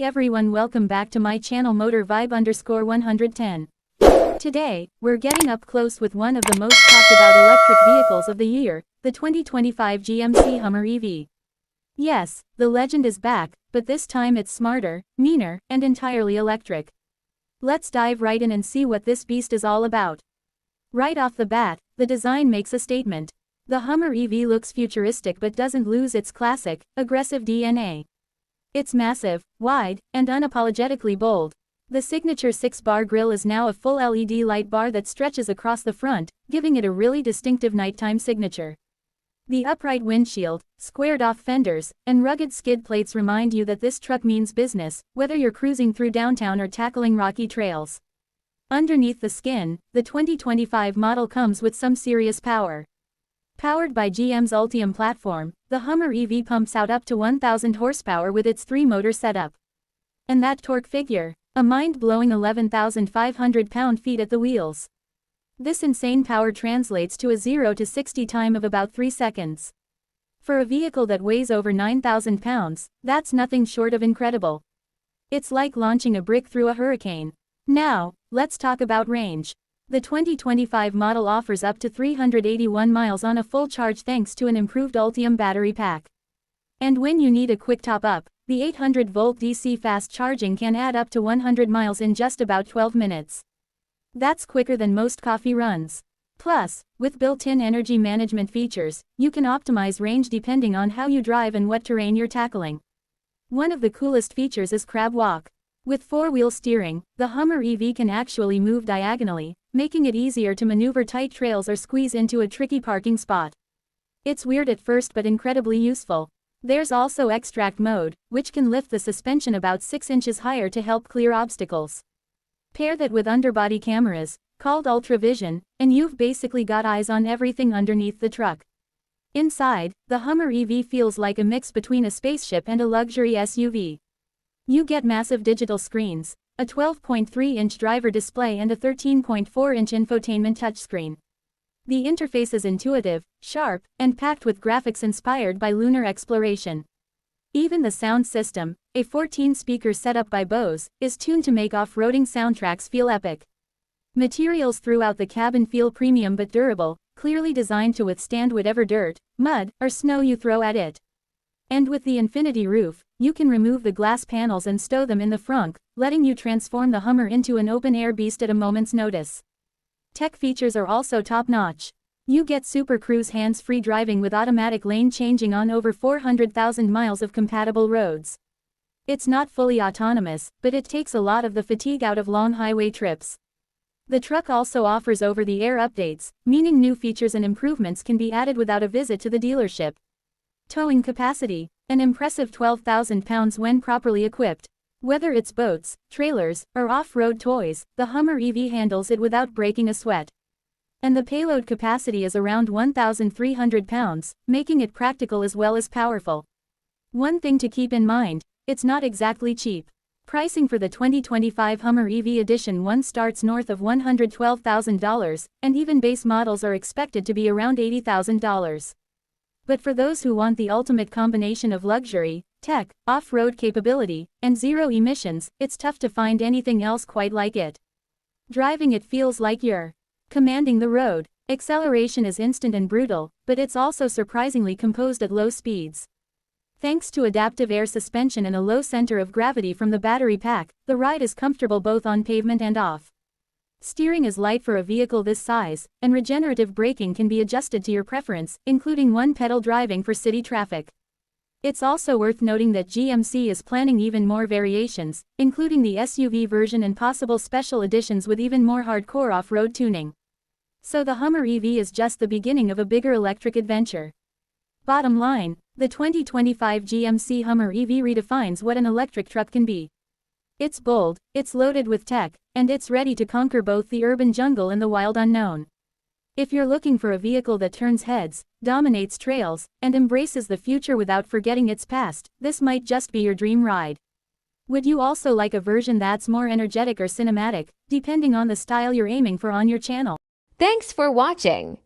Hey everyone, welcome back to my channel motorvibe_110. Today, we're getting up close with one of the most talked about electric vehicles of the year, the 2025 GMC HUMMER EV. Yes, the legend is back, but this time it's smarter, meaner, and entirely electric. Let's dive right in and see what this beast is all about. Right off the bat, the design makes a statement. The HUMMER EV looks futuristic but doesn't lose its classic, aggressive DNA. It's massive, wide, and unapologetically bold. The signature 6-bar grille is now a full LED light bar that stretches across the front, giving it a really distinctive nighttime signature. The upright windshield, squared-off fenders, and rugged skid plates remind you that this truck means business, whether you're cruising through downtown or tackling rocky trails. Underneath the skin, the 2025 model comes with some serious power. Powered by GM's Ultium platform, the HUMMER EV pumps out up to 1,000 horsepower with its 3-motor setup. And that torque figure, a mind-blowing 11,500 pound-feet at the wheels. This insane power translates to a 0 to 60 time of about 3 seconds. For a vehicle that weighs over 9,000 pounds, that's nothing short of incredible. It's like launching a brick through a hurricane. Now, let's talk about range. The 2025 model offers up to 381 miles on a full charge thanks to an improved Ultium battery pack. And when you need a quick top-up, the 800-volt DC fast charging can add up to 100 miles in just about 12 minutes. That's quicker than most coffee runs. Plus, with built-in energy management features, you can optimize range depending on how you drive and what terrain you're tackling. One of the coolest features is CrabWalk. With 4-wheel steering, the HUMMER EV can actually move diagonally, making it easier to maneuver tight trails or squeeze into a tricky parking spot. It's weird at first but incredibly useful. There's also extract mode, which can lift the suspension about 6 inches higher to help clear obstacles. Pair that with underbody cameras, called UltraVision, and you've basically got eyes on everything underneath the truck. Inside, the HUMMER EV feels like a mix between a spaceship and a luxury SUV. You get massive digital screens, a 12.3-inch driver display and a 13.4-inch infotainment touchscreen. The interface is intuitive, sharp, and packed with graphics inspired by lunar exploration. Even the sound system, a 14-speaker setup by Bose, is tuned to make off-roading soundtracks feel epic. Materials throughout the cabin feel premium but durable, clearly designed to withstand whatever dirt, mud, or snow you throw at it. And with the infinity roof, you can remove the glass panels and stow them in the frunk, letting you transform the Hummer into an open-air beast at a moment's notice. Tech features are also top-notch. You get Super Cruise hands-free driving with automatic lane changing on over 400,000 miles of compatible roads. It's not fully autonomous, but it takes a lot of the fatigue out of long highway trips. The truck also offers over-the-air updates, meaning new features and improvements can be added without a visit to the dealership. Towing capacity, an impressive 12,000 pounds when properly equipped. Whether it's boats, trailers, or off-road toys, the HUMMER EV handles it without breaking a sweat. And the payload capacity is around 1,300 pounds, making it practical as well as powerful. One thing to keep in mind, it's not exactly cheap. Pricing for the 2025 HUMMER EV Edition 1 starts north of $112,000, and even base models are expected to be around $80,000. But for those who want the ultimate combination of luxury, tech, off-road capability, and zero emissions, it's tough to find anything else quite like it. Driving it feels like you're commanding the road. Acceleration is instant and brutal, but it's also surprisingly composed at low speeds. Thanks to adaptive air suspension and a low center of gravity from the battery pack, the ride is comfortable both on pavement and off. Steering is light for a vehicle this size, and regenerative braking can be adjusted to your preference, including one-pedal driving for city traffic. It's also worth noting that GMC is planning even more variations, including the SUV version and possible special editions with even more hardcore off-road tuning. So the HUMMER EV is just the beginning of a bigger electric adventure. Bottom line, the 2025 GMC HUMMER EV redefines what an electric truck can be. It's bold, it's loaded with tech, and it's ready to conquer both the urban jungle and the wild unknown. If you're looking for a vehicle that turns heads, dominates trails, and embraces the future without forgetting its past, this might just be your dream ride. Would you also like a version that's more energetic or cinematic, depending on the style you're aiming for on your channel? Thanks for watching.